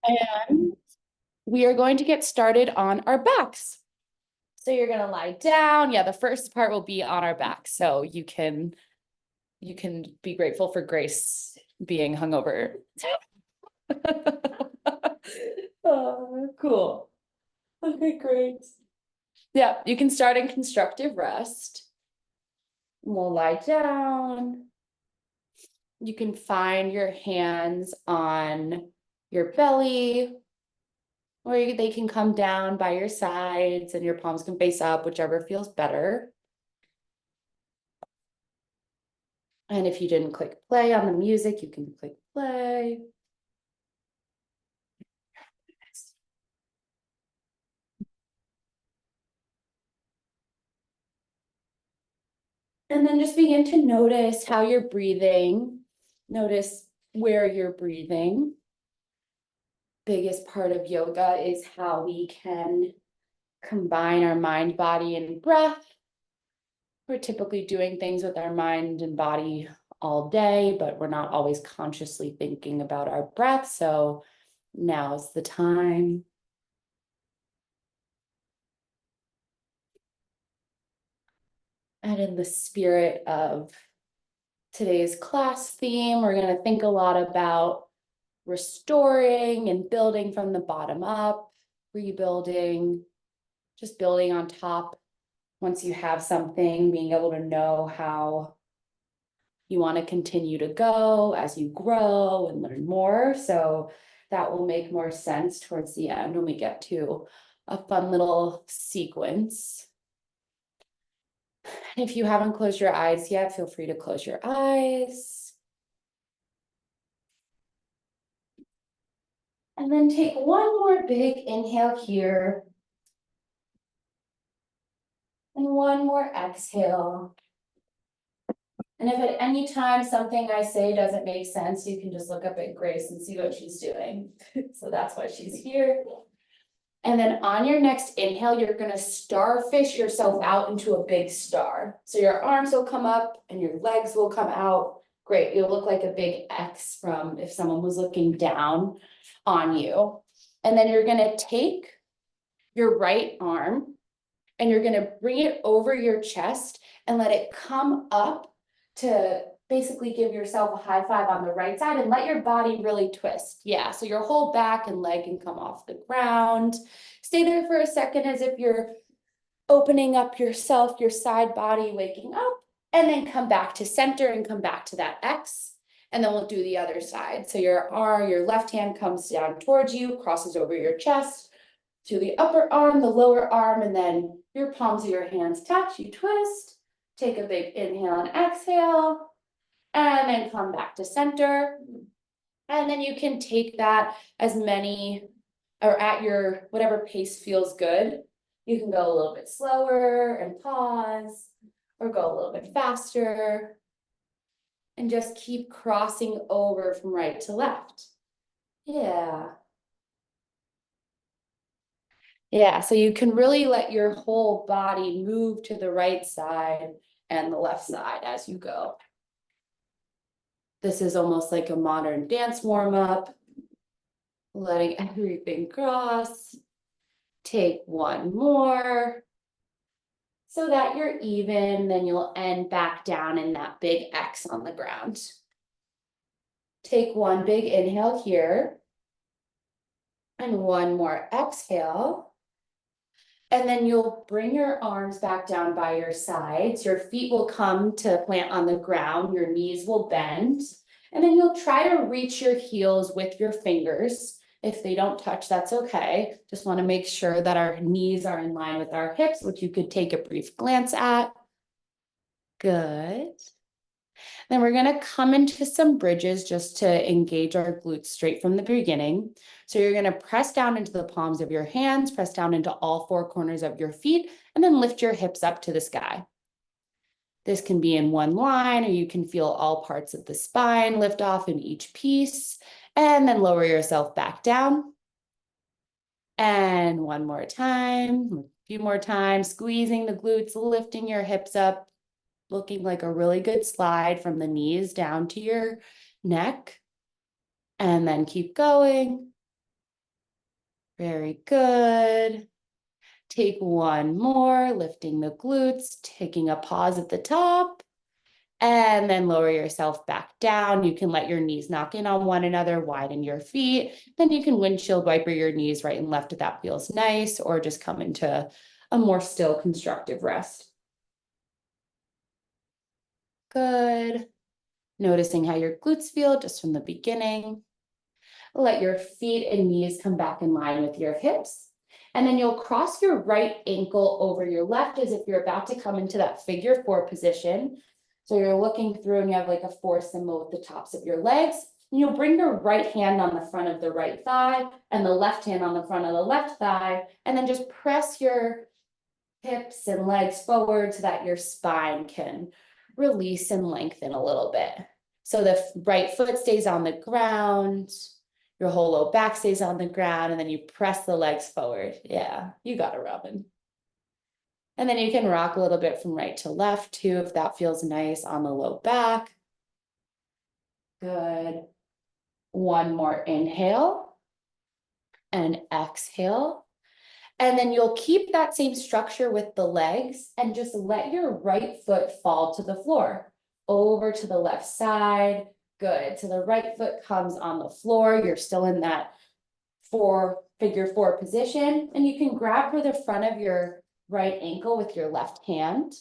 And we are going to get started on our backs. So you're going to lie down. Yeah, the first part will be on our backs. So you can be grateful for Grace being hungover. Oh, cool. Okay, great. Yeah, you can start in constructive rest. We'll lie down. You can find your hands on your belly, or they can come down by your sides and your palms can face up, whichever feels better. And if you didn't click play on the music, you can click play. And then just begin to notice how you're breathing. Notice where you're breathing. Biggest part of yoga is how we can combine our mind, body, and breath. We're typically doing things with our mind and body all day, but we're not always consciously thinking about our breath. So now's the time. And in the spirit of today's class theme, we're going to think a lot about restoring and building from the bottom up, rebuilding, just building on top. Once you have something, being able to know how you want to continue to go as you grow and learn more. So that will make more sense towards the end when we get to a fun little sequence. And if you haven't closed your eyes yet, feel free to close your eyes. And then take one more big inhale here. And one more exhale. And if at any time something I say doesn't make sense, you can just look up at Grace and see what she's doing. So that's why she's here. And then on your next inhale, you're going to starfish yourself out into a big star. So your arms will come up and your legs will come out. Great. You'll look like a big X from if someone was looking down on you. And then you're going to take your right arm and you're going to bring it over your chest and let it come up to basically give yourself a high five on the right side and let your body really twist. Yeah, so your whole back and leg can come off the ground. Stay there for a second as if you're opening up yourself, your side body, waking up, and then come back to center and come back to that X. And then we'll do the other side. So your left hand comes down towards you, crosses over your chest to the upper arm, the lower arm, and then your palms of your hands touch, you twist, take a big inhale and exhale, and then come back to center. And then you can take that as many or at your whatever pace feels good. You can go a little bit slower and pause, or go a little bit faster, and just keep crossing over from right to left. Yeah. Yeah, so you can really let your whole body move to the right side and the left side as you go. This is almost like a modern dance warm-up, letting everything cross. Take one more so that you're even, then you'll end back down in that big X on the ground. Take one big inhale here and one more exhale. And then you'll bring your arms back down by your sides. Your feet will come to plant on the ground. Your knees will bend. And then you'll try to reach your heels with your fingers. If they don't touch, that's okay. Just want to make sure that our knees are in line with our hips, which you could take a brief glance at. Good. Then we're going to come into some bridges just to engage our glutes straight from the beginning. So you're going to press down into the palms of your hands, press down into all four corners of your feet, and then lift your hips up to the sky. This can be in one line, or you can feel all parts of the spine lift off in each piece, and then lower yourself back down. And one more time, a few more times, squeezing the glutes, lifting your hips up, looking like a really good slide from the knees down to your neck. And then keep going. Very good. Take one more, lifting the glutes, taking a pause at the top, and then lower yourself back down. You can let your knees knock in on one another, widen your feet. Then you can windshield wiper your knees right and left if that feels nice, or just come into a more still constructive rest. Good. Noticing how your glutes feel just from the beginning. Let your feet and knees come back in line with your hips. And then you'll cross your right ankle over your left as if you're about to come into that figure four position. So you're looking through and you have like a four symbol with the tops of your legs. And you'll bring your right hand on the front of the right thigh and the left hand on the front of the left thigh. And then just press your hips and legs forward so that your spine can release and lengthen a little bit. So the right foot stays on the ground, your whole low back stays on the ground, and then you press the legs forward. Yeah, you got it, Robin. And then you can rock a little bit from right to left too, if that feels nice on the low back. Good. One more inhale and exhale. And then you'll keep that same structure with the legs and just let your right foot fall to the floor. Over to the left side. Good. So the right foot comes on the floor. You're still in that figure four position. And you can grab for the front of your right ankle with your left hand.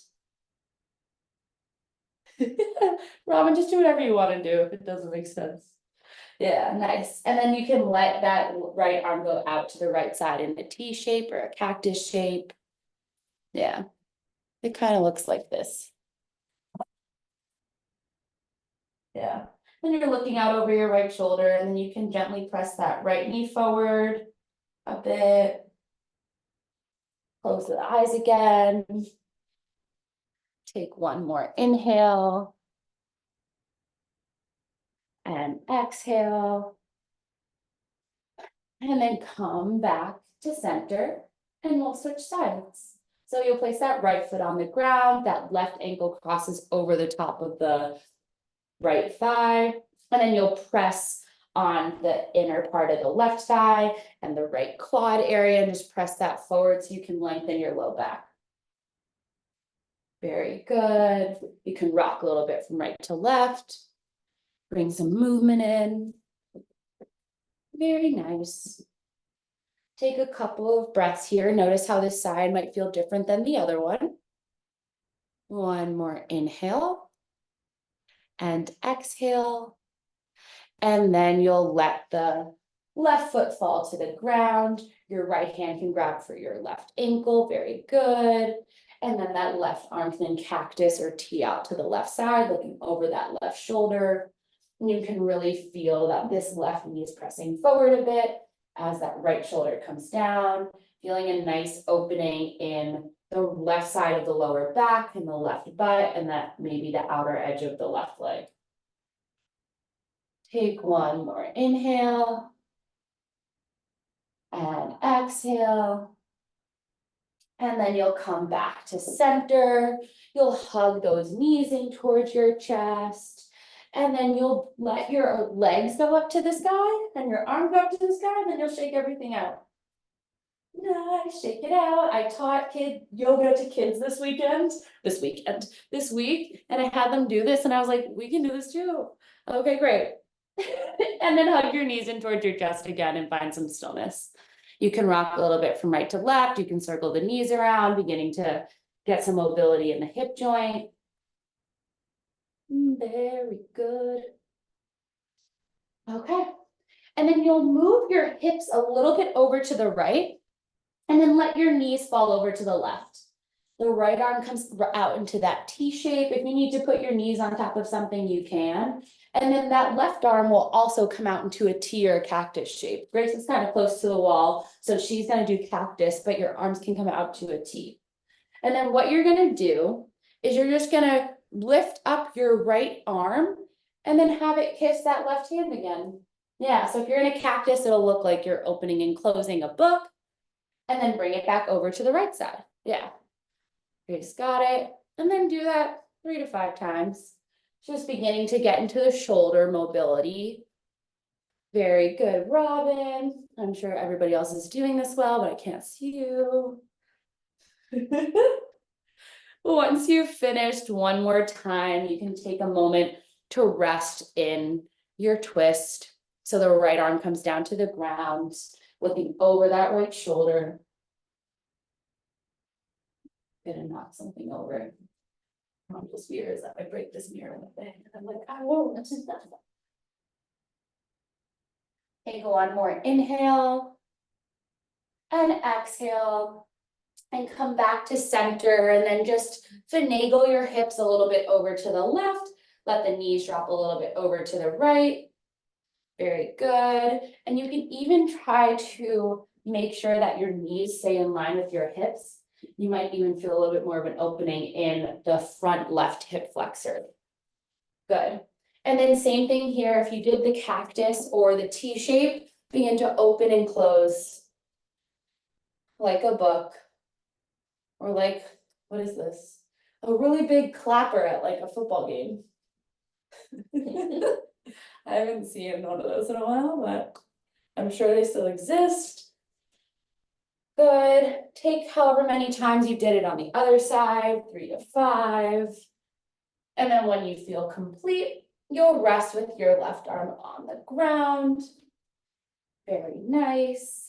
Robin, just do whatever you want to do if it doesn't make sense. Yeah, nice. And then you can let that right arm go out to the right side in a T shape or a cactus shape. Yeah, it kind of looks like this. Yeah. Then you're looking out over your right shoulder, and then you can gently press that right knee forward a bit. Close the eyes again. Take one more inhale. And exhale. And then come back to center, and we'll switch sides. So you'll place that right foot on the ground, that left ankle crosses over the top of the right thigh, and then you'll press on the inner part of the left thigh and the right quad area, and just press that forward so you can lengthen your low back. Very good. You can rock a little bit from right to left. Bring some movement in. Very nice. Take a couple of breaths here. Notice how this side might feel different than the other one. One more inhale and exhale. And then you'll let the left foot fall to the ground. Your right hand can grab for your left ankle. Very good. And then that left arm can cactus or tee out to the left side, looking over that left shoulder. And you can really feel that this left knee is pressing forward a bit as that right shoulder comes down, feeling a nice opening in the left side of the lower back and the left butt, and that maybe the outer edge of the left leg. Take one more inhale and exhale. And then you'll come back to center. You'll hug those knees in towards your chest. And then you'll let your legs go up to the sky and your arm go up to the sky, and then you'll shake everything out. Nice, shake it out. I taught yoga to kids this week, and I had them do this, and I was like, we can do this too. Okay, great. And then hug your knees in towards your chest again and find some stillness. You can rock a little bit from right to left. You can circle the knees around, beginning to get some mobility in the hip joint. Very good. Okay. And then you'll move your hips a little bit over to the right, and then let your knees fall over to the left. The right arm comes out into that T shape. If you need to put your knees on top of something, you can. And then that left arm will also come out into a T or a cactus shape. Grace is kind of close to the wall, so she's going to do cactus, but your arms can come out to a T. And then what you're going to do is you're just going to lift up your right arm and then have it kiss that left hand again. Yeah, so if you're in a cactus, it'll look like you're opening and closing a book, and then bring it back over to the right side. Yeah. Grace got it. And then do that 3 to 5 times. Just beginning to get into the shoulder mobility. Very good, Robin. I'm sure everybody else is doing this well, but I can't see you. Once you've finished one more time, you can take a moment to rest in your twist. So the right arm comes down to the ground, looking over that right shoulder. Gonna knock something over. Just fears that I break this mirror with it. I'm like, I won't. Take one more inhale and exhale. And come back to center, and then just finagle your hips a little bit over to the left. Let the knees drop a little bit over to the right. Very good. And you can even try to make sure that your knees stay in line with your hips. You might even feel a little bit more of an opening in the front left hip flexor. Good. And then same thing here, if you did the cactus or the T shape, begin to open and close like a book. Or like, what is this? A really big clapper at like a football game. I haven't seen one of those in a while, but I'm sure they still exist. Good. Take however many times you did it on the other side, 3 to 5. And then when you feel complete, you'll rest with your left arm on the ground. Very nice.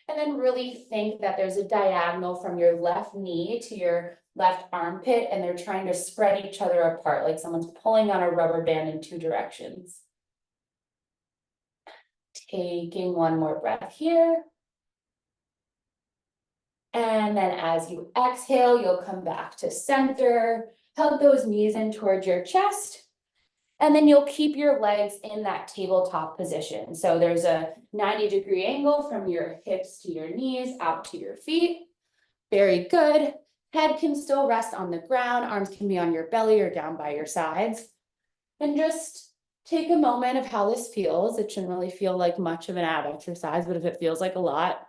And then really think that there's a diagonal from your left knee to your left armpit, and they're trying to spread each other apart, like someone's pulling on a rubber band in 2 directions. Taking one more breath here. And then as you exhale, you'll come back to center, hug those knees in towards your chest. And then you'll keep your legs in that tabletop position. So there's a 90-degree angle from your hips to your knees, out to your feet. Very good. Head can still rest on the ground. Arms can be on your belly or down by your sides. And just take a moment of how this feels. It shouldn't really feel like much of an ab exercise, but if it feels like a lot,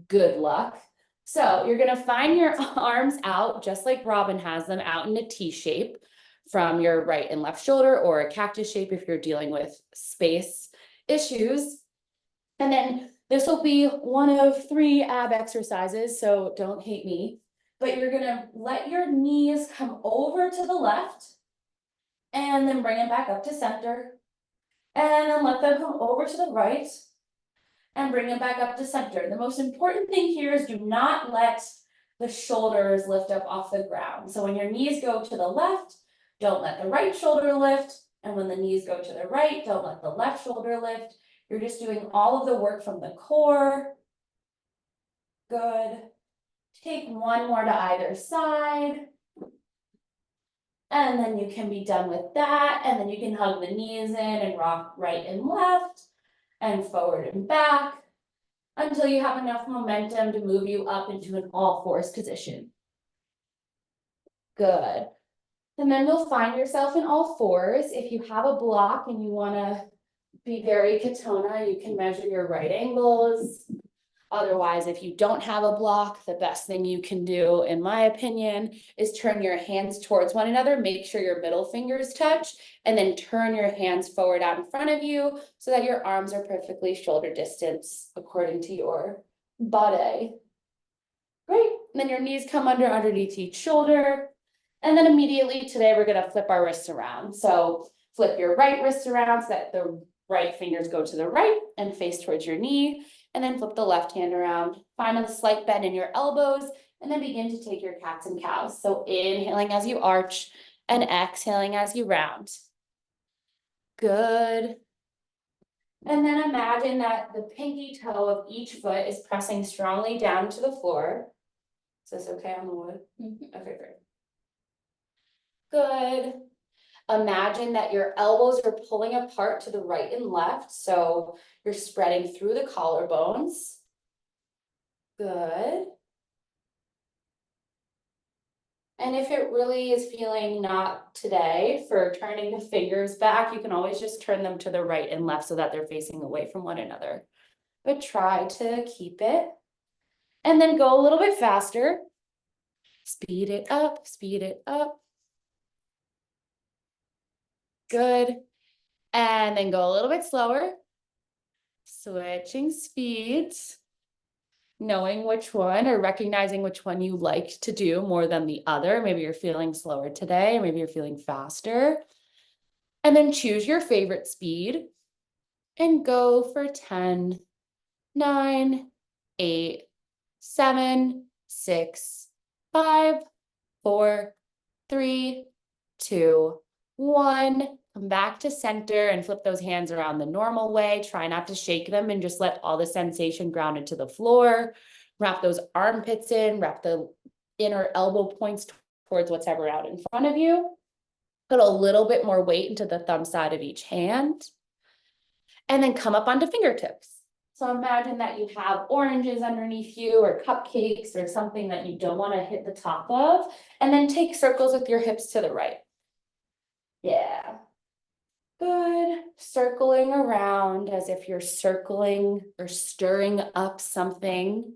good luck. So you're gonna find your arms out, just like Robin has them, out in a T shape from your right and left shoulder, or a cactus shape if you're dealing with space issues. And then this will be one of 3 ab exercises, so don't hate me. But you're gonna let your knees come over to the left, and then bring it back up to center. And then let them come over to the right, and bring it back up to center. The most important thing here is do not let the shoulders lift up off the ground. So when your knees go to the left, don't let the right shoulder lift. And when the knees go to the right, don't let the left shoulder lift. You're just doing all of the work from the core. Good. Take one more to either side. And then you can be done with that. And then you can hug the knees in and rock right and left and forward and back until you have enough momentum to move you up into an all-fours position. Good. And then you'll find yourself in all fours. If you have a block and you want to be very katona, you can measure your right angles. Otherwise, if you don't have a block, the best thing you can do, in my opinion, is turn your hands towards one another. Make sure your middle fingers touch, and then turn your hands forward out in front of you so that your arms are perfectly shoulder distance according to your body. Great. And then your knees come underneath each shoulder. And then immediately today, we're going to flip our wrists around. So flip your right wrist around so that the right fingers go to the right and face towards your knee. And then flip the left hand around. Find a slight bend in your elbows, and then begin to take your cats and cows. So inhaling as you arch and exhaling as you round. Good. And then imagine that the pinky toe of each foot is pressing strongly down to the floor. Is this okay on the wood? Mm-hmm. Okay, great. Good. Imagine that your elbows are pulling apart to the right and left. So you're spreading through the collarbones. Good. And if it really is feeling not today for turning the fingers back, you can always just turn them to the right and left so that they're facing away from one another. But try to keep it. And then go a little bit faster. Speed it up, speed it up. Good. And then go a little bit slower. Switching speeds, knowing which one or recognizing which one you like to do more than the other. Maybe you're feeling slower today, maybe you're feeling faster. And then choose your favorite speed and go for 10, 9, 8, 7, 6, 5, 4, 3, 2, 1. Come back to center and flip those hands around the normal way. Try not to shake them and just let all the sensation ground into the floor. Wrap those armpits in, wrap the inner elbow points towards whatever out in front of you. Put a little bit more weight into the thumb side of each hand. And then come up onto fingertips. So imagine that you have oranges underneath you or cupcakes or something that you don't want to hit the top of, and then take circles with your hips to the right. Yeah. Good. Circling around as if you're circling or stirring up something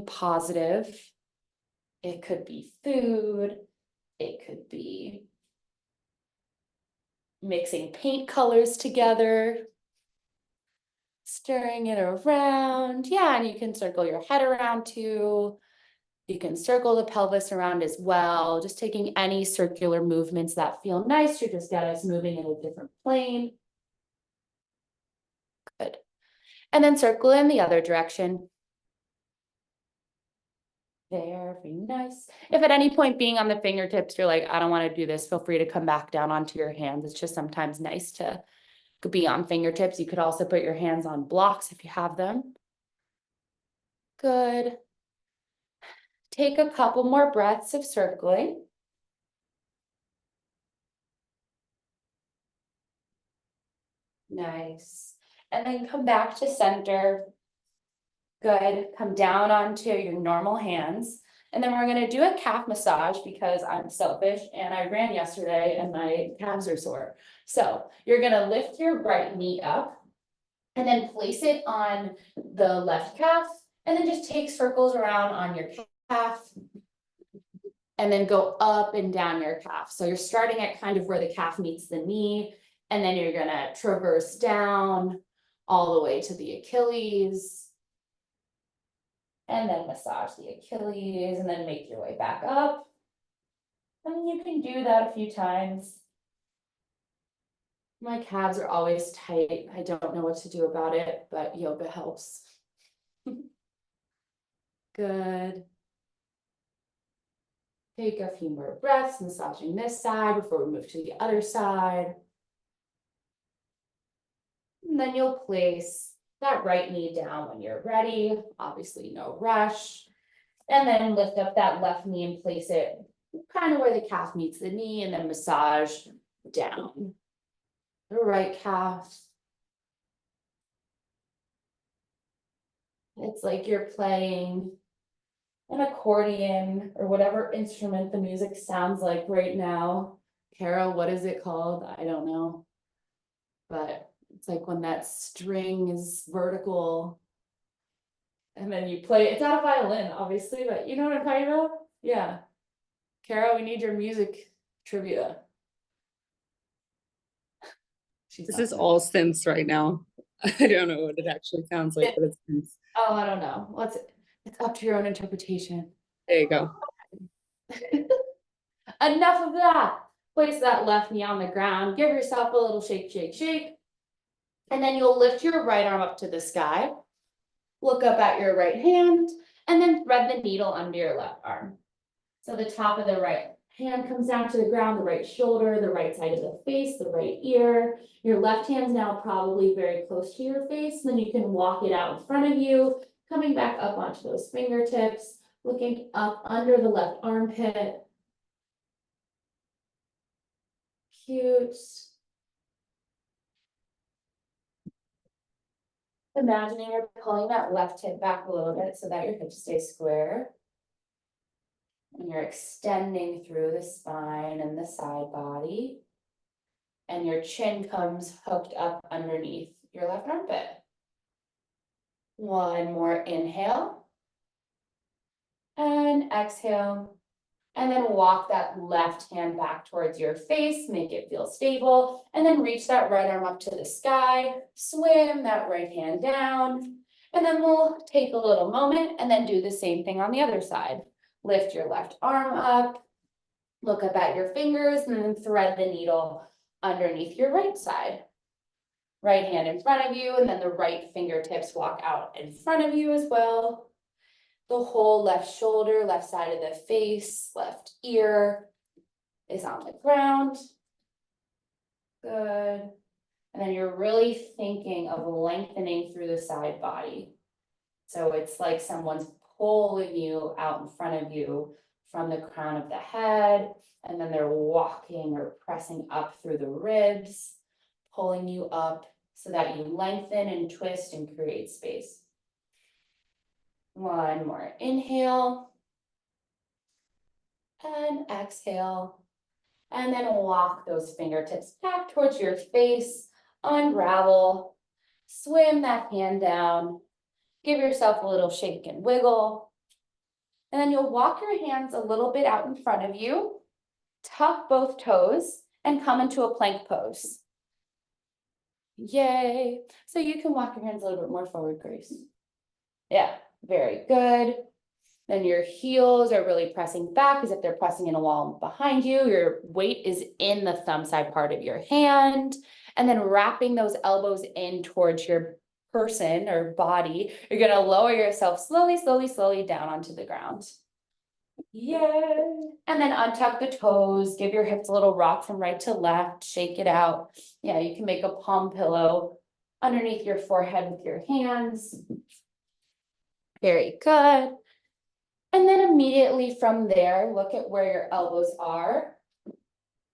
positive. It could be food. It could be mixing paint colors together. Stirring it around. Yeah, and you can circle your head around too. You can circle the pelvis around as well. Just taking any circular movements that feel nice to just get us moving in a different plane. Good. And then circle in the other direction. Very nice. If at any point being on the fingertips, you're like, I don't want to do this, feel free to come back down onto your hands. It's just sometimes nice to be on fingertips. You could also put your hands on blocks if you have them. Good. Take a couple more breaths of circling. Nice. And then come back to center. Good. Come down onto your normal hands. And then we're going to do a calf massage because I'm selfish and I ran yesterday and my calves are sore. So you're going to lift your right knee up and then place it on the left calf and then just take circles around on your calf and then go up and down your calf. So you're starting at kind of where the calf meets the knee, and then you're gonna traverse down all the way to the Achilles. And then massage the Achilles and then make your way back up. And you can do that a few times. My calves are always tight. I don't know what to do about it, but yoga helps. Good. Take a few more breaths, massaging this side before we move to the other side. And then you'll place that right knee down when you're ready. Obviously, no rush. And then lift up that left knee and place it kind of where the calf meets the knee, and then massage down the right calf. It's like you're playing an accordion or whatever instrument the music sounds like right now. Kara, what is it called? I don't know. But it's like when that string is vertical and then you play, it's not a violin, obviously, but you know what I'm talking about? Yeah. Kara, we need your music trivia. This is all synths right now. I don't know what it actually sounds like, but it's synths. Oh, I don't know. It's up to your own interpretation. There you go. Enough of that. Place that left knee on the ground. Give yourself a little shake, shake, shake. And then you'll lift your right arm up to the sky. Look up at your right hand and then thread the needle under your left arm. So the top of the right hand comes down to the ground, the right shoulder, the right side of the face, the right ear. Your left hand's now probably very close to your face. Then you can walk it out in front of you, coming back up onto those fingertips, looking up under the left armpit. Cute. Imagining you're pulling that left hip back a little bit so that your hips stay square. And you're extending through the spine and the side body. And your chin comes hooked up underneath your left armpit. One more inhale. And exhale. And then walk that left hand back towards your face, make it feel stable, and then reach that right arm up to the sky, swim that right hand down. And then we'll take a little moment and then do the same thing on the other side. Lift your left arm up, look up at your fingers, and then thread the needle underneath your right side. Right hand in front of you, and then the right fingertips walk out in front of you as well. The whole left shoulder, left side of the face, left ear is on the ground. Good. And then you're really thinking of lengthening through the side body. So it's like someone's pulling you out in front of you from the crown of the head, and then they're walking or pressing up through the ribs, pulling you up so that you lengthen and twist and create space. One more inhale and exhale, and then walk those fingertips back towards your face, unravel, swim that hand down, give yourself a little shake and wiggle, and then you'll walk your hands a little bit out in front of you, tuck both toes, and come into a plank pose. Yay. So you can walk your hands a little bit more forward, Grace. Yeah, very good. Then your heels are really pressing back as if they're pressing in a wall behind you. Your weight is in the thumb side part of your hand. And then wrapping those elbows in towards your person or body. You're going to lower yourself slowly, slowly, slowly down onto the ground. Yay. And then untuck the toes, give your hips a little rock from right to left, shake it out. Yeah, you can make a palm pillow underneath your forehead with your hands. Very good. And then immediately from there, look at where your elbows are.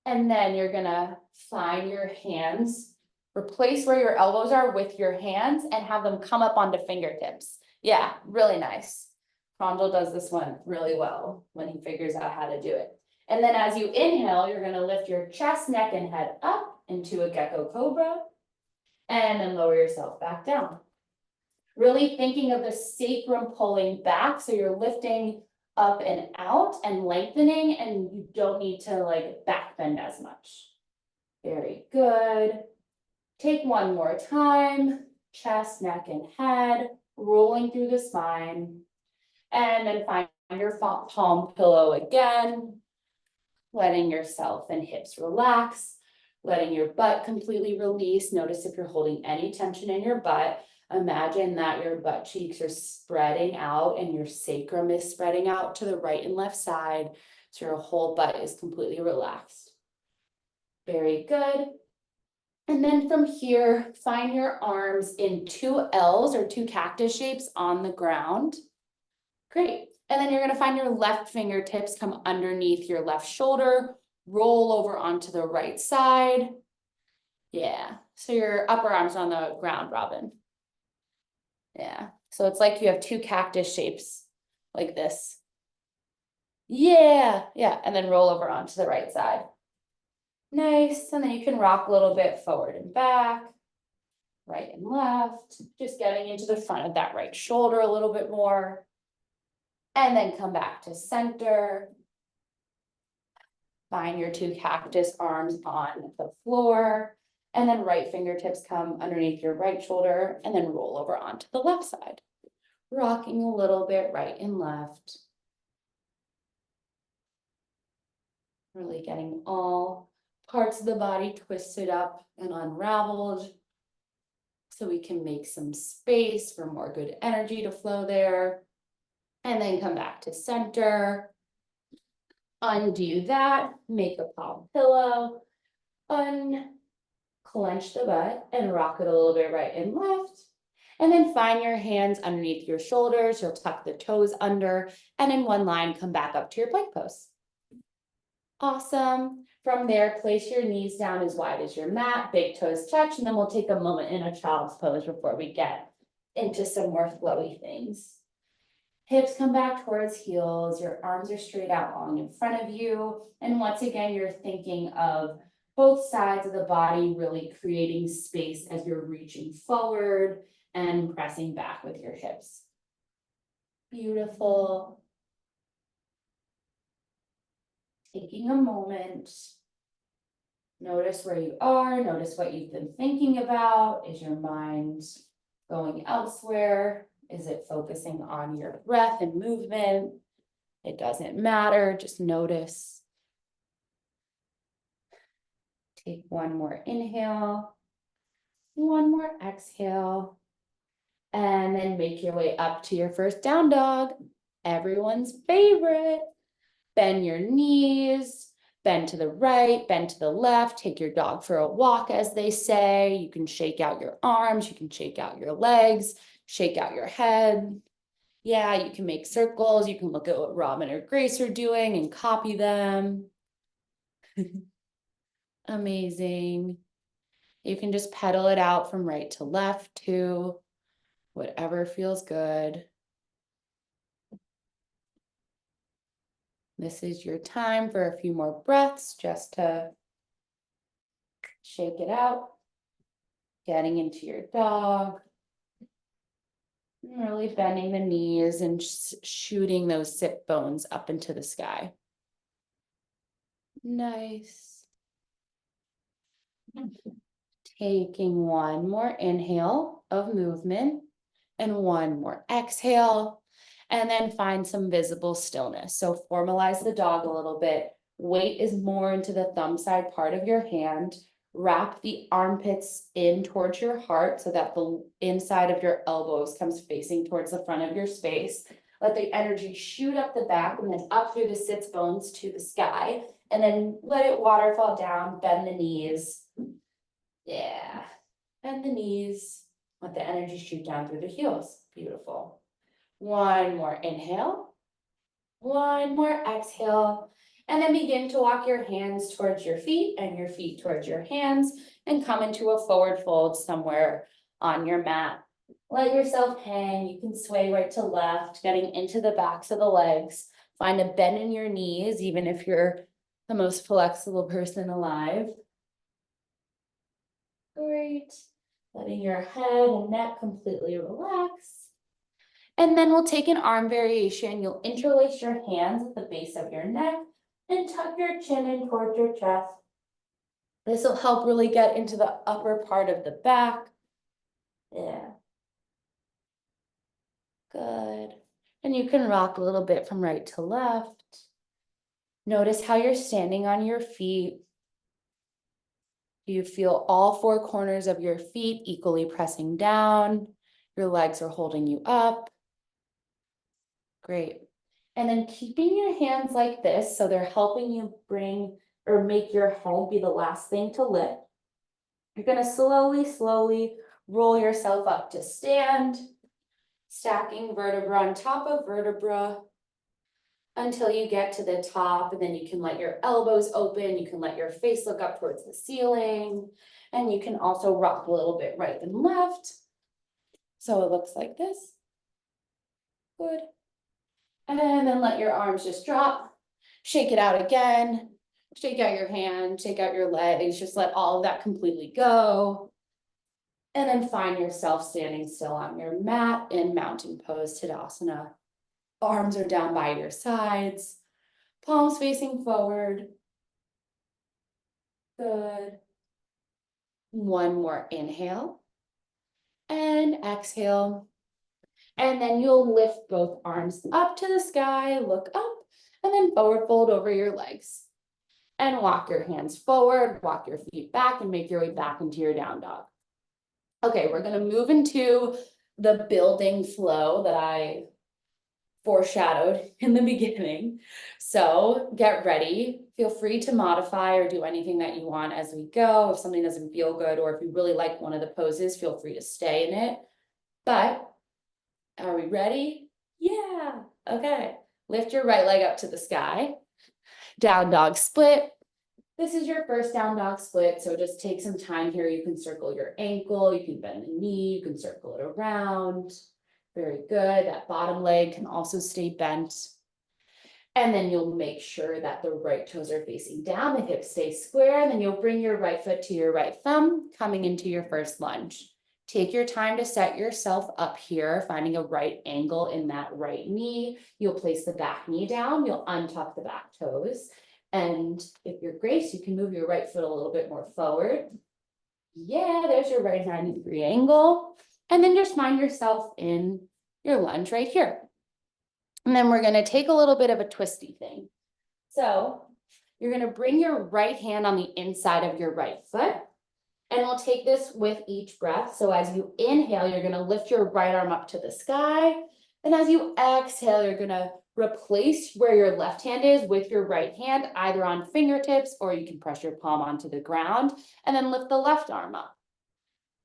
And then you're gonna find your hands, replace where your elbows are with your hands and have them come up onto fingertips. Yeah, really nice. Pranjal does this one really well when he figures out how to do it. And then as you inhale, you're gonna lift your chest, neck, and head up into a gecko cobra. And then lower yourself back down. Really thinking of the sacrum pulling back, so you're lifting up and out and lengthening, and you don't need to like back bend as much. Very good. Take one more time, chest, neck, and head, rolling through the spine. And then find your palm pillow again, letting yourself and hips relax, letting your butt completely release. Notice if you're holding any tension in your butt. Imagine that your butt cheeks are spreading out and your sacrum is spreading out to the right and left side. So your whole butt is completely relaxed. Very good. And then from here, find your arms in two L's or two cactus shapes on the ground. Great. And then you're going to find your left fingertips come underneath your left shoulder, roll over onto the right side. Yeah. So your upper arm's on the ground, Robin. Yeah, so it's like you have two cactus shapes like this. Yeah, and then roll over onto the right side. Nice, and then you can rock a little bit forward and back, right and left, just getting into the front of that right shoulder a little bit more. And then come back to center. Find your two cactus arms on the floor, and then right fingertips come underneath your right shoulder and then roll over onto the left side. Rocking a little bit right and left. Really getting all parts of the body twisted up and unraveled so we can make some space for more good energy to flow there. And then come back to center. Undo that, make a palm pillow, unclench the butt and rock it a little bit right and left. And then find your hands underneath your shoulders. You'll tuck the toes under and in one line, come back up to your plank pose. Awesome. From there, place your knees down as wide as your mat, big toes touch, and then we'll take a moment in a child's pose before we get into some more flowy things. Hips come back towards heels, your arms are straight out long in front of you. And once again, you're thinking of both sides of the body really creating space as you're reaching forward and pressing back with your hips. Beautiful. taking a moment. Notice where you are, notice what you've been thinking about. Is your mind going elsewhere? Is it focusing on your breath and movement? It doesn't matter, just notice. Take one more inhale, one more exhale, and then make your way up to your first down dog. Everyone's favorite. Bend your knees, bend to the right, bend to the left, take your dog for a walk, as they say. You can shake out your arms, you can shake out your legs, shake out your head. Yeah, you can make circles. You can look at what Robin or Grace are doing and copy them. Amazing. You can just pedal it out from right to left too, whatever feels good. This is your time for a few more breaths just to shake it out. Getting into your dog. Really bending the knees and shooting those sit bones up into the sky. Nice. Taking one more inhale of movement and one more exhale, and then find some visible stillness. So formalize the dog a little bit. Weight is more into the thumb side part of your hand. Wrap the armpits in towards your heart so that the inside of your elbows comes facing towards the front of your space. Let the energy shoot up the back and then up through the sits bones to the sky. And then let it waterfall down, bend the knees. Yeah, bend the knees. Let the energy shoot down through the heels. Beautiful. One more inhale. One more exhale. And then begin to walk your hands towards your feet and your feet towards your hands and come into a forward fold somewhere on your mat. Let yourself hang. You can sway right to left, getting into the backs of the legs. Find a bend in your knees, even if you're the most flexible person alive. Great. Letting your head and neck completely relax. And then we'll take an arm variation. You'll interlace your hands at the base of your neck and tuck your chin in towards your chest. This will help really get into the upper part of the back. Yeah. Good. And you can rock a little bit from right to left. Notice how you're standing on your feet. Do you feel all four corners of your feet equally pressing down? Your legs are holding you up. Great. And then keeping your hands like this, so they're helping you bring or make your head be the last thing to lift. You're going to slowly roll yourself up to stand, stacking vertebra on top of vertebra until you get to the top, and then you can let your elbows open, you can let your face look up towards the ceiling, and you can also rock a little bit right and left. So it looks like this. Good. And then let your arms just drop, shake it out again, shake out your hand, shake out your legs, just let all of that completely go. And then find yourself standing still on your mat in mountain pose, Tadasana. Arms are down by your sides, palms facing forward. Good. One more inhale and exhale. And then you'll lift both arms up to the sky, look up, and then forward fold over your legs. And walk your hands forward, walk your feet back, and make your way back into your down dog. Okay, we're gonna move into the building flow that I foreshadowed in the beginning. So get ready. Feel free to modify or do anything that you want as we go. If something doesn't feel good, or if you really like one of the poses, feel free to stay in it. But are we ready? Yeah. Okay. Lift your right leg up to the sky. Down dog split. This is your first down dog split, so just take some time here. You can circle your ankle, you can bend the knee, you can circle it around. Very good. That bottom leg can also stay bent. And then you'll make sure that the right toes are facing down, the hips stay square, and then you'll bring your right foot to your right thumb, coming into your first lunge. Take your time to set yourself up here, finding a right angle in that right knee. You'll place the back knee down, you'll untuck the back toes, And if you're Grace, you can move your right foot a little bit more forward. Yeah, there's your right 90-degree angle. And then just find yourself in your lunge right here. And then we're gonna take a little bit of a twisty thing. So you're gonna bring your right hand on the inside of your right foot. And we'll take this with each breath. So as you inhale, you're gonna lift your right arm up to the sky. And as you exhale, you're gonna replace where your left hand is with your right hand, either on fingertips, or you can press your palm onto the ground and then lift the left arm up.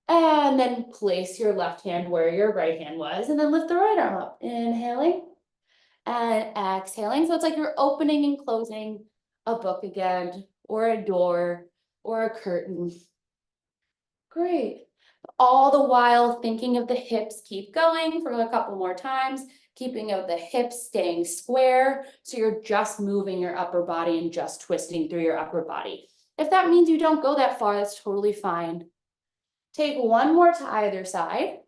And then place your left hand where your right hand was, and then lift the right arm up. Inhaling and exhaling. So it's like you're opening and closing a book again, or a door, or a curtain. Great. All the while thinking of the hips, keep going for a couple more times, keeping of the hips staying square. So you're just moving your upper body and just twisting through your upper body. If that means you don't go that far, that's totally fine. Take one more to either side.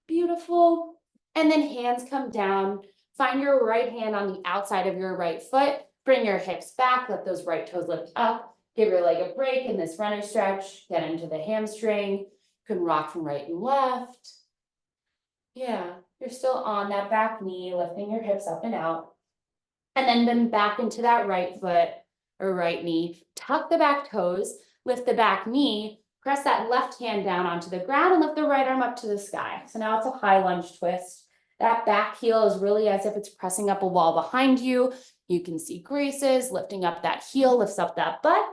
Beautiful. And then hands come down. Find your right hand on the outside of your right foot. Bring your hips back. Let those right toes lift up. Give your leg a break in this runner stretch. Get into the hamstring. You can rock from right and left. Yeah, you're still on that back knee, lifting your hips up and out. And then bend back into that right foot or right knee. Tuck the back toes. Lift the back knee. Press that left hand down onto the ground and lift the right arm up to the sky. So now it's a high lunge twist. That back heel is really as if it's pressing up a wall behind you. You can see Grace's lifting up that heel, lifts up that butt.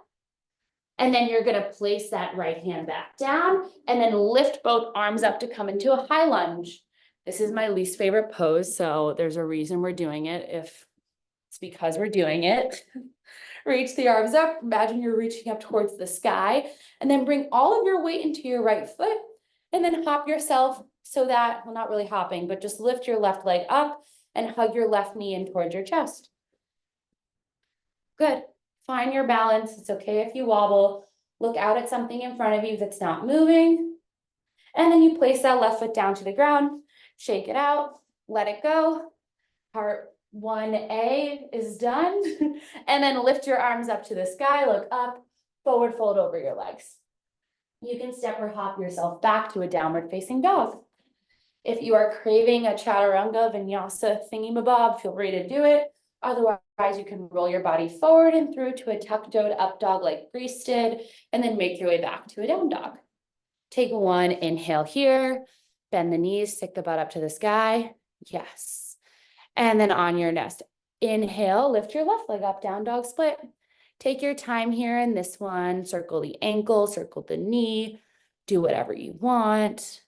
And then you're gonna place that right hand back down and then lift both arms up to come into a high lunge. This is my least favorite pose, so there's a reason we're doing it. If it's because we're doing it. Reach the arms up, imagine you're reaching up towards the sky, and then bring all of your weight into your right foot, and then hop yourself so that, well, not really hopping, but just lift your left leg up and hug your left knee in towards your chest. Good. Find your balance. It's okay if you wobble. Look out at something in front of you that's not moving. And then you place that left foot down to the ground, shake it out, let it go. Part 1A is done. And then lift your arms up to the sky, look up, forward fold over your legs. You can step or hop yourself back to a downward facing dog. If you are craving a chaturanga vinyasa thingy-mabob, feel free to do it. Otherwise, you can roll your body forward and through to a tuck-toed up dog like Grease did, and then make your way back to a down dog. Take one inhale here, bend the knees, stick the butt up to the sky. Yes. And then on your next inhale, lift your left leg up, down dog split. Take your time here in this one. Circle the ankle, circle the knee, do whatever you want.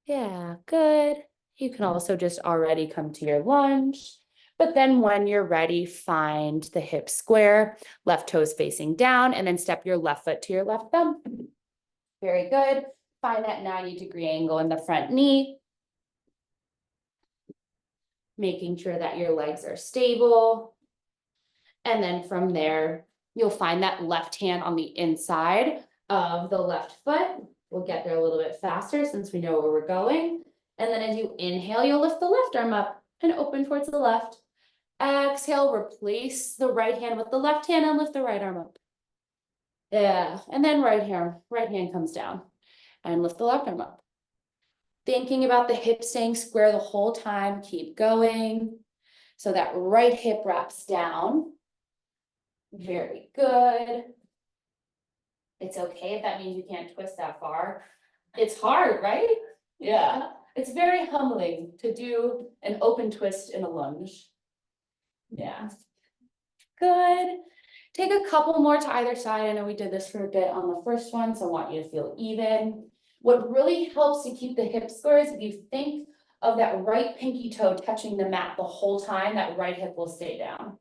Yeah, good. You can also just already come to your lunge. But then when you're ready, find the hip square, left toes facing down, and then step your left foot to your left thumb. Very good. Find that 90-degree angle in the front knee. Making sure that your legs are stable. And then from there, you'll find that left hand on the inside of the left foot. We'll get there a little bit faster since we know where we're going. And then as you inhale, you'll lift the left arm up and open towards the left. Exhale, replace the right hand with the left hand and lift the right arm up. Yeah, and then right hand comes down and lift the left arm up. Thinking about the hip staying square the whole time, keep going. So that right hip wraps down. Very good. It's okay if that means you can't twist that far. It's hard, right? Yeah. It's very humbling to do an open twist in a lunge. Yeah. Good. Take a couple more to either side. I know we did this for a bit on the first one, so I want you to feel even. What really helps to keep the hips square is if you think of that right pinky toe touching the mat the whole time, that right hip will stay down.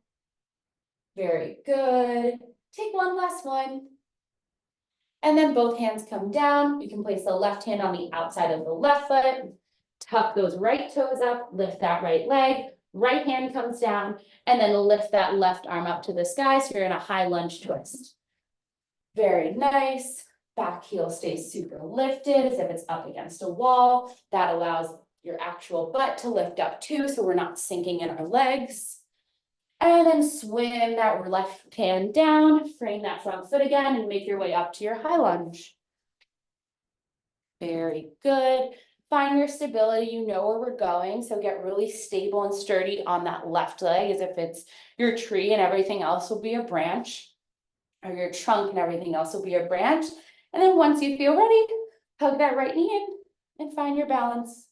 Very good. Take one last one. And then both hands come down. You can place the left hand on the outside of the left foot. Tuck those right toes up, lift that right leg. Right hand comes down, and then lift that left arm up to the sky. So you're in a high lunge twist. Very nice. Back heel stays super lifted as if it's up against a wall. That allows your actual butt to lift up too, so we're not sinking in our legs. And then swim that left hand down, frame that front foot again, and make your way up to your high lunge. Very good. Find your stability, you know where we're going, so get really stable and sturdy on that left leg as if it's your tree and everything else will be a branch, or your trunk and everything else will be a branch. And then once you feel ready, hug that right knee in and find your balance.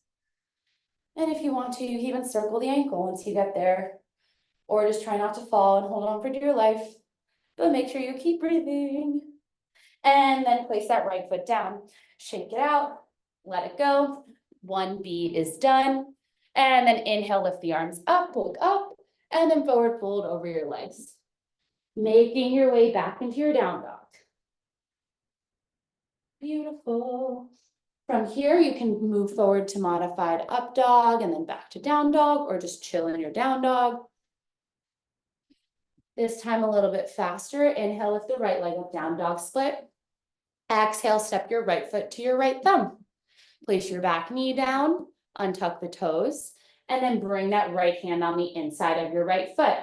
And if you want to, you can even circle the ankle once you get there, or just try not to fall and hold on for dear life, but make sure you keep breathing. And then place that right foot down, shake it out, let it go. 1 beat is done. And then inhale, lift the arms up, look up, and then forward fold over your legs. Making your way back into your down dog. Beautiful. From here, you can move forward to modified up dog and then back to down dog, or just chill in your down dog. This time a little bit faster. Inhale, lift the right leg up, down dog split. Exhale, step your right foot to your right thumb. Place your back knee down, untuck the toes, and then bring that right hand on the inside of your right foot.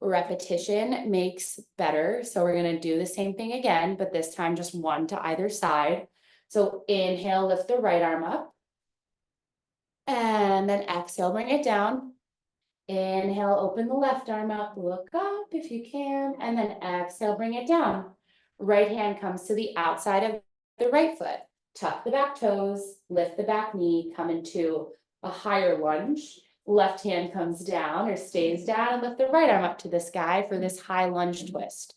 Repetition makes better. So we're gonna do the same thing again, but this time just 1 to either side. So inhale, lift the right arm up. And then exhale, bring it down. Inhale, open the left arm up, look up if you can, and then exhale, bring it down. Right hand comes to the outside of the right foot. Tuck the back toes, lift the back knee, come into a higher lunge. Left hand comes down or stays down, and lift the right arm up to the sky for this high lunge twist.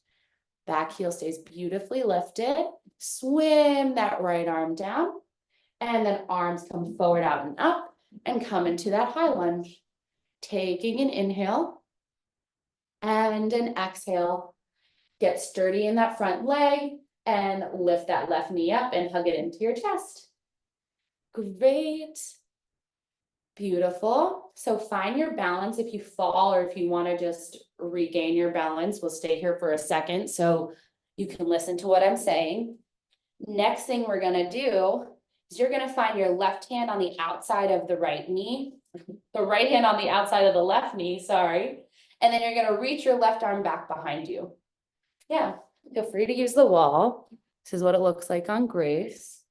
Back heel stays beautifully lifted. Swim that right arm down, and then arms come forward, out and up, and come into that high lunge. Taking an inhale and an exhale. Get sturdy in that front leg and lift that left knee up and hug it into your chest. Great. Beautiful. So find your balance. If you fall or if you want to just regain your balance, we'll stay here for a second so you can listen to what I'm saying. Next thing we're going to do is you're going to find your left hand on the outside of the right knee, the right hand on the outside of the left knee, sorry. And then you're going to reach your left arm back behind you. Yeah, feel free to use the wall. This is what it looks like on Grace.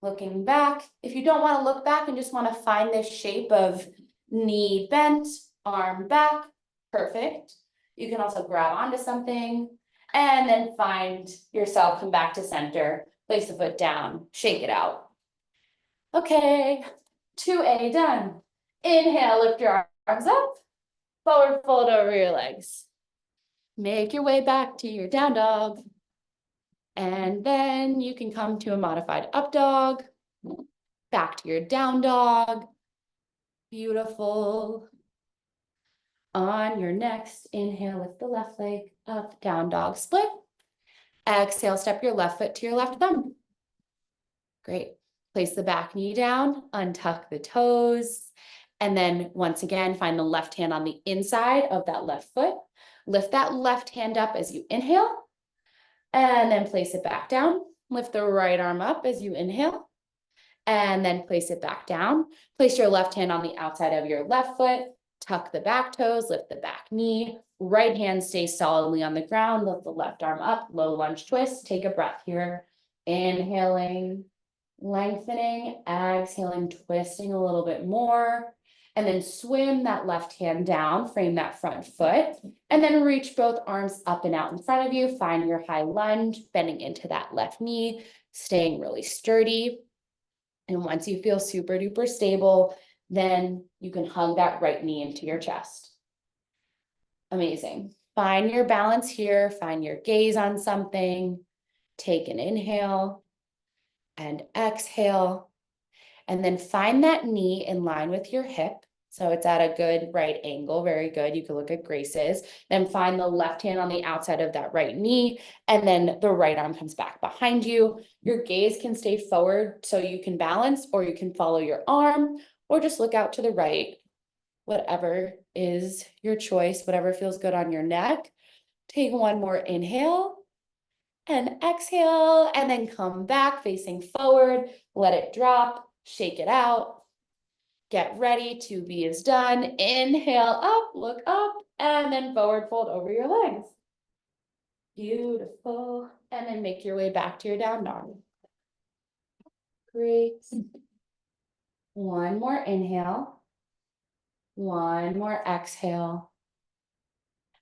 Looking back, if you don't want to look back and just want to find this shape of knee bent, arm back, perfect. You can also grab onto something and then find yourself, come back to center, place the foot down, shake it out. Okay, 2A done. Inhale, lift your arms up, forward fold over your legs. Make your way back to your down dog. And then you can come to a modified up dog, back to your down dog. Beautiful. On your next inhale, lift the left leg up, down dog split. Exhale, step your left foot to your left thumb. Great. Place the back knee down, untuck the toes. And then once again, find the left hand on the inside of that left foot. Lift that left hand up as you inhale. And then place it back down. Lift the right arm up as you inhale. And then place it back down. Place your left hand on the outside of your left foot. Tuck the back toes, lift the back knee. Right hand stays solidly on the ground. Lift the left arm up, low lunge twist. Take a breath here. Inhaling, lengthening, exhaling, twisting a little bit more. And then swim that left hand down, frame that front foot, and then reach both arms up and out in front of you. Find your high lunge, bending into that left knee, staying really sturdy. And once you feel super duper stable, then you can hug that right knee into your chest. Amazing. Find your balance here, find your gaze on something. Take an inhale and exhale. And then find that knee in line with your hip. So it's at a good right angle. Very good. You can look at Grace's. Then find the left hand on the outside of that right knee. And then the right arm comes back behind you. Your gaze can stay forward so you can balance, or you can follow your arm, or just look out to the right. Whatever is your choice, whatever feels good on your neck. Take one more inhale and exhale, and then come back facing forward. Let it drop. Shake it out. Get ready, 2B is done. Inhale up, look up, and then forward fold over your legs. Beautiful. And then make your way back to your down dog. Great. One more inhale. One more exhale.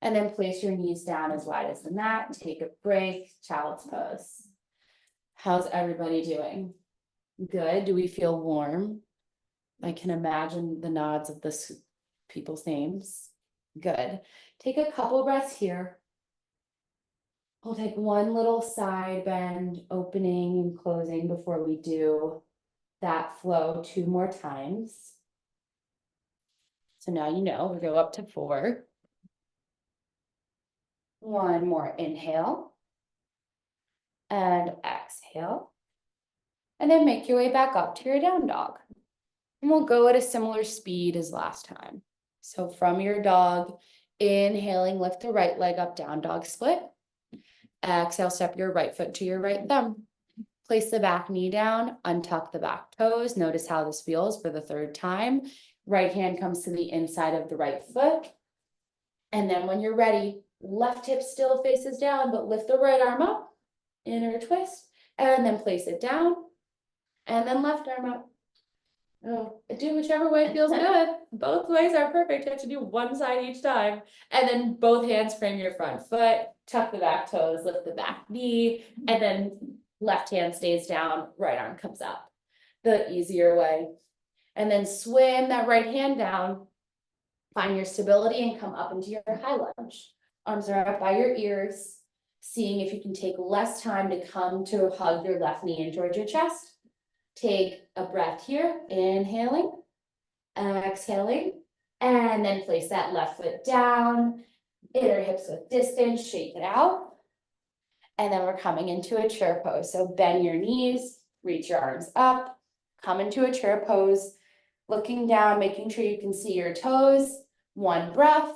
And then place your knees down as wide as the mat. Take a break, child's pose. How's everybody doing? Good. Do we feel warm? I can imagine the nods of this people's names. Good. Take a couple breaths here. We'll take one little side bend, opening and closing before we do that flow 2 more times. So now you know, we go up to 4. One more inhale and exhale. And then make your way back up to your down dog. And we'll go at a similar speed as last time. So from your dog, inhaling, lift the right leg up, down dog split. Exhale, step your right foot to your right thumb. Place the back knee down, untuck the back toes. Notice how this feels for the 3rd time. Right hand comes to the inside of the right foot. And then when you're ready, left hip still faces down, but lift the right arm up, inner twist, and then place it down, and then left arm up. Oh, do whichever way feels good. Both ways are perfect. You have to do one side each time. And then both hands frame your front foot, tuck the back toes, lift the back knee, and then left hand stays down, right arm comes up. The easier way. And then swim that right hand down, find your stability and come up into your high lunge. Arms are up by your ears, seeing if you can take less time to come to hug your left knee in towards your chest. Take a breath here, inhaling, exhaling, and then place that left foot down, inner hips with distance, shake it out. And then we're coming into a chair pose. So bend your knees, reach your arms up, come into a chair pose, looking down, making sure you can see your toes. One breath.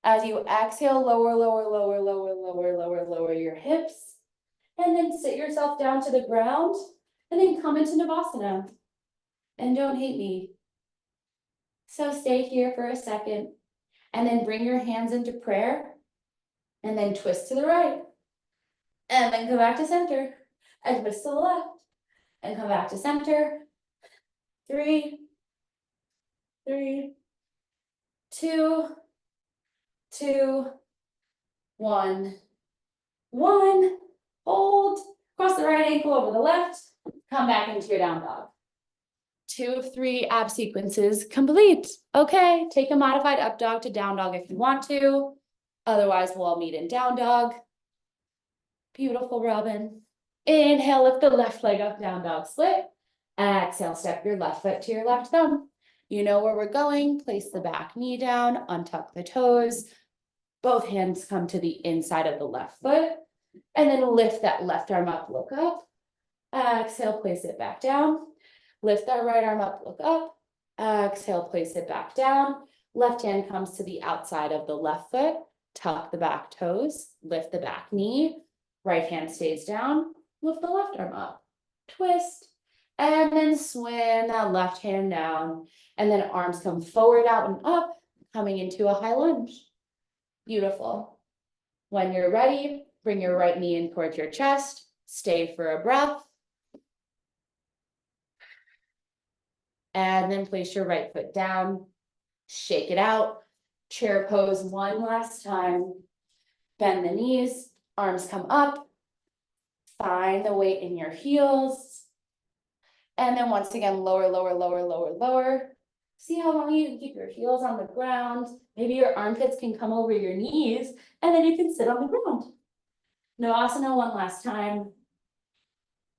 As you exhale, lower, lower, lower, lower, lower, lower, lower your hips. And then sit yourself down to the ground. And then come into Navasana. And don't hate me. So stay here for a second. And then bring your hands into prayer. And then twist to the right. And then go back to center. And twist to the left. And come back to center. 3, 3, 2, 2, 1, 1. Hold. Cross the right ankle over the left. Come back into your down dog. 2 of 3 ab sequences complete. Okay, take a modified up dog to down dog if you want to. Otherwise, we'll all meet in down dog. Beautiful, Robin. Inhale, lift the left leg up, down dog split. Exhale, step your left foot to your left thumb. You know where we're going. Place the back knee down, untuck the toes. Both hands come to the inside of the left foot. And then lift that left arm up, look up. Exhale, place it back down. Lift that right arm up, look up. Exhale, place it back down. Left hand comes to the outside of the left foot. Tuck the back toes, lift the back knee. Right hand stays down, lift the left arm up. Twist, and then swim that left hand down. And then arms come forward, out, and up, coming into a high lunge. Beautiful. When you're ready, bring your right knee in towards your chest. Stay for a breath. And then place your right foot down. Shake it out. Chair pose one last time. Bend the knees. Arms come up. Find the weight in your heels. And then once again, lower, lower, lower, lower, lower. See how long you can keep your heels on the ground. Maybe your armpits can come over your knees, and then you can sit on the ground. Navasana one last time.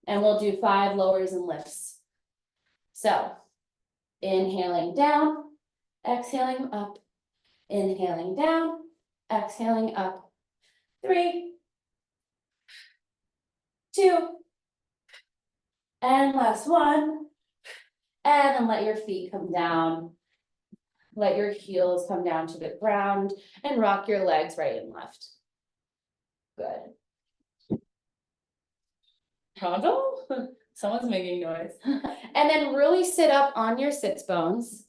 And we'll do 5 lowers and lifts. So, inhaling down, exhaling up, inhaling down, exhaling up. 3, 2, and last 1. And then let your feet come down. Let your heels come down to the ground and rock your legs right and left. Good. Pronto? Someone's making noise. And then really sit up on your sits bones.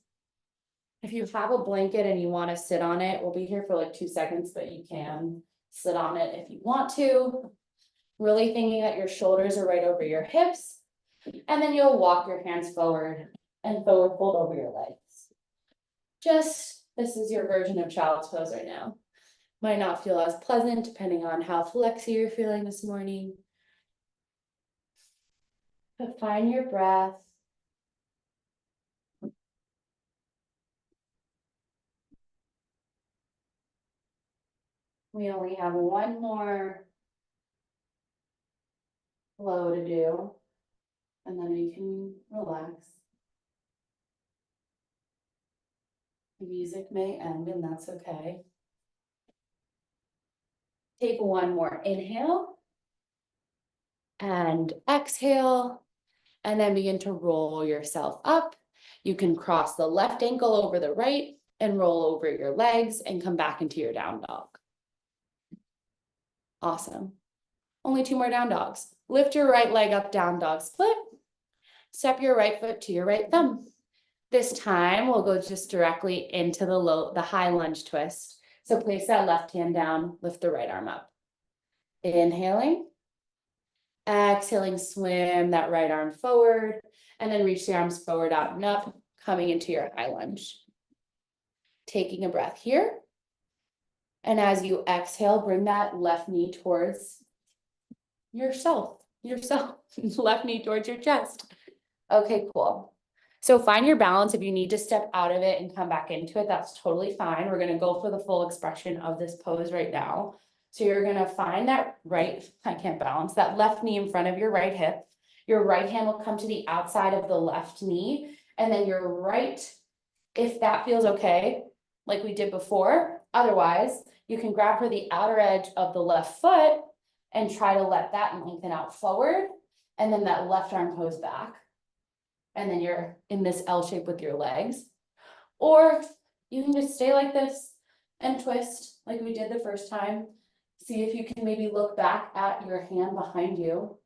If you have a blanket and you want to sit on it, we'll be here for like 2 seconds, but you can sit on it if you want to. Really thinking that your shoulders are right over your hips. And then you'll walk your hands forward and forward fold over your legs. This is your version of child's pose right now. Might not feel as pleasant depending on how flexy you're feeling this morning. But find your breath. We only have one more flow to do, and then we can relax. The music may end, and that's okay. Take one more inhale and exhale, and then begin to roll yourself up. You can cross the left ankle over the right and roll over your legs and come back into your down dog. Awesome. Only 2 more down dogs. Lift your right leg up, down dog split. Step your right foot to your right thumb. This time we'll go just directly into the high lunge twist. So place that left hand down, lift the right arm up. Inhaling. Exhaling, swim that right arm forward, and then reach the arms forward, out and up, coming into your high lunge. Taking a breath here. And as you exhale, bring that left knee towards yourself, left knee towards your chest. Okay, cool. So find your balance. If you need to step out of it and come back into it, that's totally fine. We're going to go for the full expression of this pose right now. So you're going to find that that left knee in front of your right hip. Your right hand will come to the outside of the left knee, and then your right, if that feels okay, like we did before. Otherwise, you can grab for the outer edge of the left foot and try to let that lengthen out forward, and then that left arm goes back. And then you're in this L shape with your legs. Or you can just stay like this and twist like we did the first time. See if you can maybe look back at your hand behind you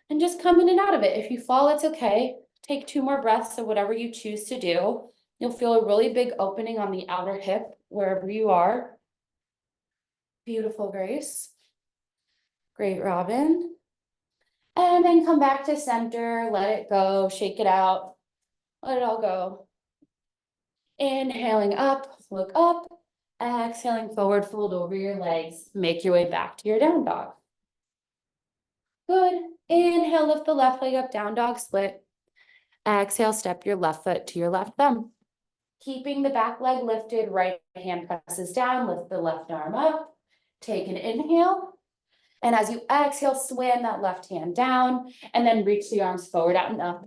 and just come in and out of it. If you fall, it's okay. Take 2 more breaths of whatever you choose to do. You'll feel a really big opening on the outer hip wherever you are. Beautiful, Grace. Great, Robin. And then come back to center, let it go, shake it out, let it all go. Inhaling up, look up, exhaling forward, fold over your legs, make your way back to your down dog. Good. Inhale, lift the left leg up, down dog split. Exhale, step your left foot to your left thumb. Keeping the back leg lifted, right hand presses down, lift the left arm up. Take an inhale. And as you exhale, swim that left hand down and then reach the arms forward, out and up.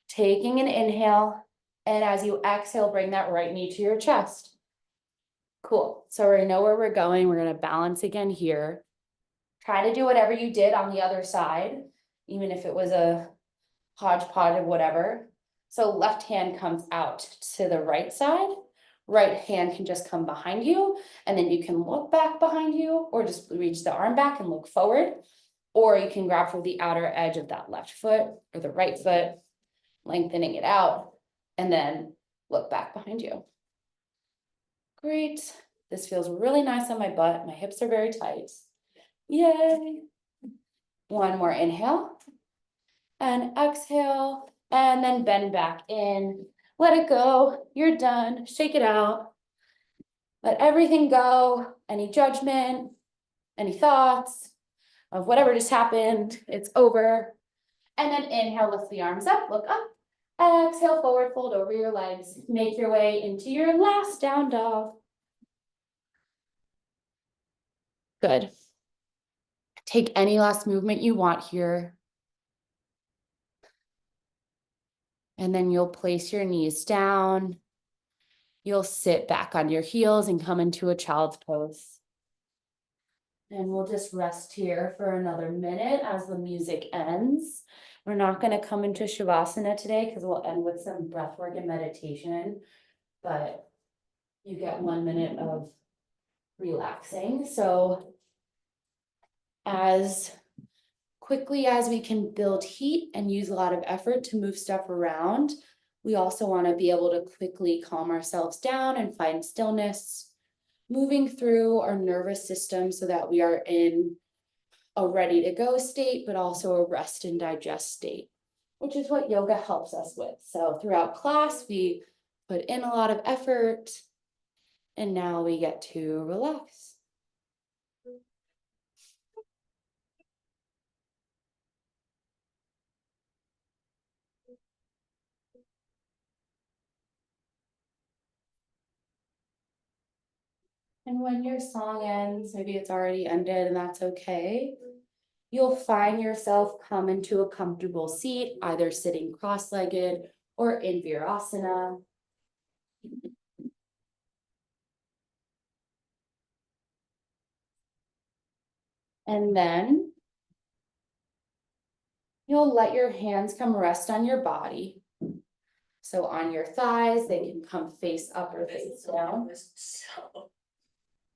Taking an inhale. And as you exhale, bring that right knee to your chest. Cool. So we know where we're going. We're going to balance again here. Try to do whatever you did on the other side, even if it was a hodgepodge of whatever. So left hand comes out to the right side. Right hand can just come behind you, and then you can look back behind you, or just reach the arm back and look forward. Or you can grab for the outer edge of that left foot or the right foot, lengthening it out, and then look back behind you. Great. This feels really nice on my butt. My hips are very tight. Yay. One more inhale and exhale, and then bend back in. Let it go. You're done. Shake it out. Let everything go. Any judgment, any thoughts of whatever just happened, it's over. And then inhale, lift the arms up, look up. Exhale, forward fold over your legs. Make your way into your last down dog. Good. Take any last movement you want here. And then you'll place your knees down. You'll sit back on your heels and come into a child's pose. And we'll just rest here for another minute as the music ends. We're not going to come into Shavasana today because we'll end with some breath work and meditation, but you get 1 minute of relaxing. So as quickly as we can build heat and use a lot of effort to move stuff around, we also want to be able to quickly calm ourselves down and find stillness, moving through our nervous system so that we are in a ready to go state, but also a rest and digest state, which is what yoga helps us with. So throughout class, we put in a lot of effort, and now we get to relax. And when your song ends, maybe it's already ended and that's okay. You'll find yourself come into a comfortable seat, either sitting cross-legged or in Virasana. And then you'll let your hands come rest on your body. So on your thighs, they can come face up or face down.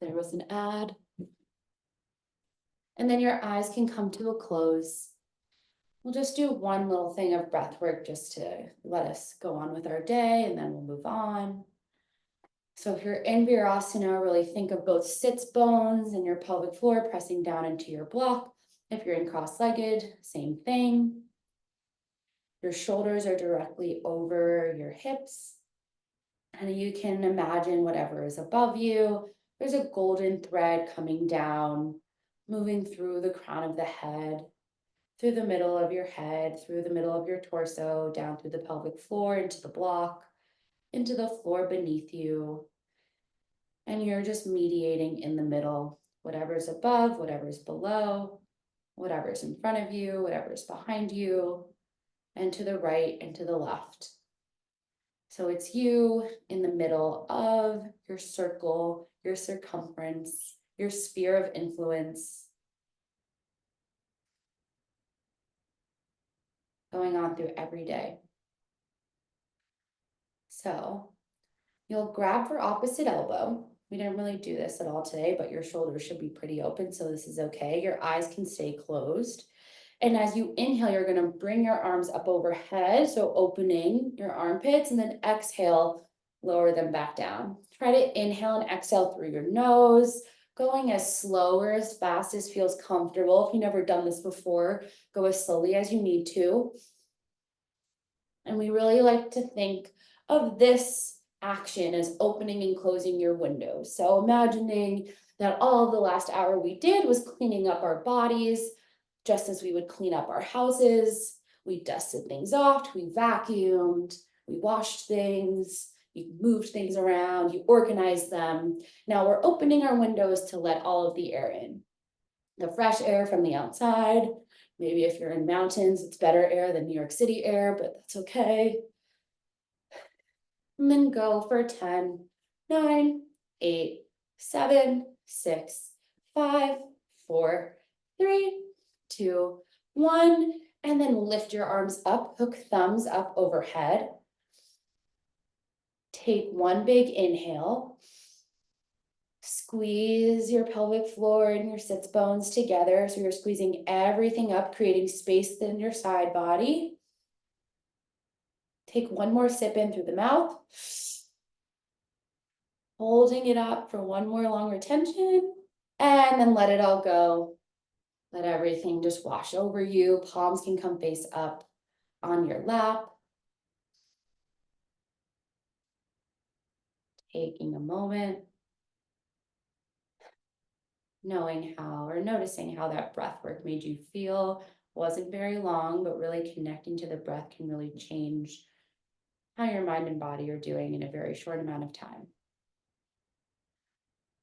There was an ad. And then your eyes can come to a close. We'll just do one little thing of breath work just to let us go on with our day, and then we'll move on. So if you're in Virasana, really think of both sits bones and your pelvic floor pressing down into your block. If you're in cross-legged, same thing. Your shoulders are directly over your hips. And you can imagine whatever is above you. There's a golden thread coming down, moving through the crown of the head, through the middle of your head, through the middle of your torso, down through the pelvic floor, into the block, into the floor beneath you. And you're just mediating in the middle, whatever's above, whatever's below, whatever's in front of you, whatever's behind you, and to the right and to the left. So it's you in the middle of your circle, your circumference, your sphere of influence, going on through every day. So you'll grab for opposite elbow. We didn't really do this at all today, but your shoulders should be pretty open, so this is okay. Your eyes can stay closed. And as you inhale, you're gonna bring your arms up overhead, so opening your armpits, and then exhale, lower them back down. Try to inhale and exhale through your nose, going as slow or as fast as feels comfortable. If you've never done this before, go as slowly as you need to. And we really like to think of this action as opening and closing your windows. So imagining that all of the last hour we did was cleaning up our bodies, just as we would clean up our houses. We dusted things off, we vacuumed, we washed things, you moved things around, you organized them. Now we're opening our windows to let all of the air in. The fresh air from the outside. Maybe if you're in mountains, it's better air than New York City air, but that's okay. And then go for 10, 9, 8, 7, 6, 5, 4, 3, 2, 1. And then lift your arms up, hook thumbs up overhead. Take one big inhale. Squeeze your pelvic floor and your sits bones together. So you're squeezing everything up, creating space in your side body. Take one more sip in through the mouth. Holding it up for one more long retention. And then let it all go. Let everything just wash over you. Palms can come face up on your lap. Taking a moment. Knowing how or noticing how that breath work made you feel. Wasn't very long, but really connecting to the breath can really change how your mind and body are doing in a very short amount of time.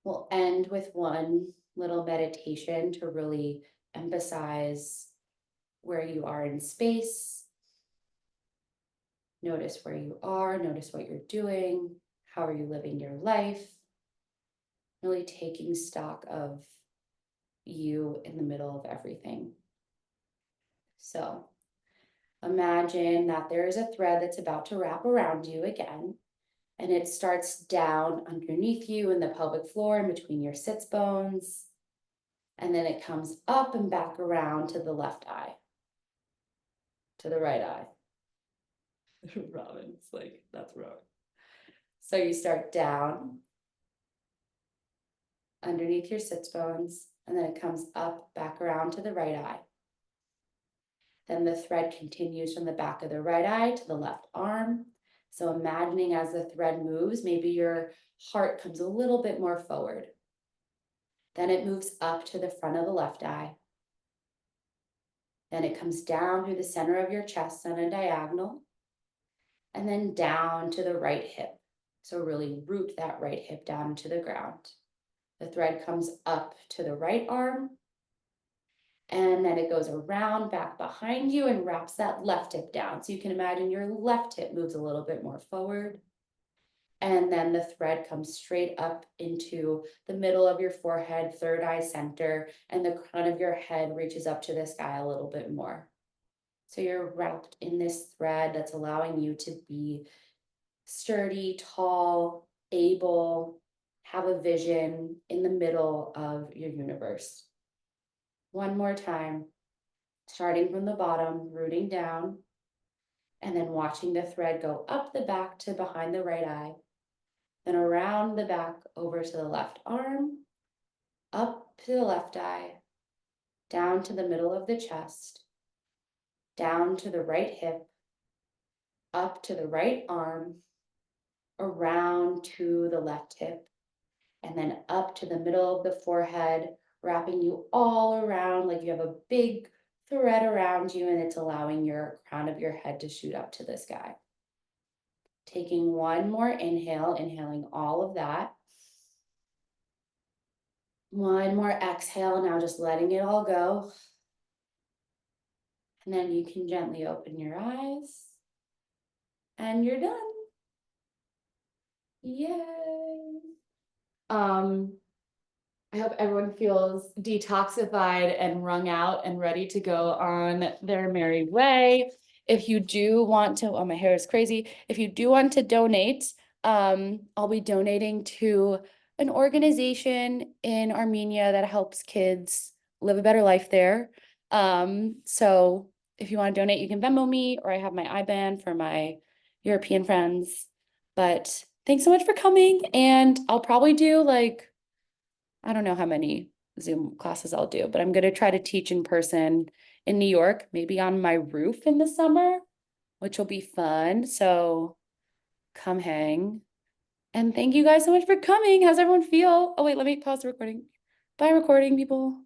We'll end with one little meditation to really emphasize where you are in space. Notice where you are, notice what you're doing, how are you living your life. Really taking stock of you in the middle of everything. So imagine that there is a thread that's about to wrap around you again, and it starts down underneath you in the pelvic floor in between your sits bones. And then it comes up and back around to the left eye. To the right eye. Robin's like, that's wrong. So you start down underneath your sits bones, and then it comes up, back around to the right eye. Then the thread continues from the back of the right eye to the left arm. So imagining as the thread moves, maybe your heart comes a little bit more forward. Then it moves up to the front of the left eye. Then it comes down through the center of your chest on a diagonal, and then down to the right hip. So really root that right hip down to the ground. The thread comes up to the right arm, and then it goes around back behind you and wraps that left hip down. So you can imagine your left hip moves a little bit more forward. And then the thread comes straight up into the middle of your forehead, third eye center, and the crown of your head reaches up to the sky a little bit more. So you're wrapped in this thread that's allowing you to be sturdy, tall, able, have a vision in the middle of your universe. One more time, starting from the bottom, rooting down, and then watching the thread go up the back to behind the right eye, then around the back over to the left arm, up to the left eye, down to the middle of the chest, down to the right hip, up to the right arm, around to the left hip, and then up to the middle of the forehead, wrapping you all around like you have a big thread around you, and it's allowing your crown of your head to shoot up to the sky. Taking one more inhale, inhaling all of that. One more exhale, now just letting it all go. And then you can gently open your eyes. And you're done. Yay. I hope everyone feels detoxified and wrung out and ready to go on their merry way. If you do want to, oh, my hair is crazy. If you do want to donate, I'll be donating to an organization in Armenia that helps kids live a better life there. So if you want to donate, you can Venmo me, or I have my IBAN for my European friends. But thanks so much for coming, and I'll probably do like, I don't know how many Zoom classes I'll do, but I'm going to try to teach in person in New York, maybe on my roof in the summer, which will be fun. So come hang. And thank you guys so much for coming. How's everyone feel? Oh, wait, let me pause the recording. Bye, recording people.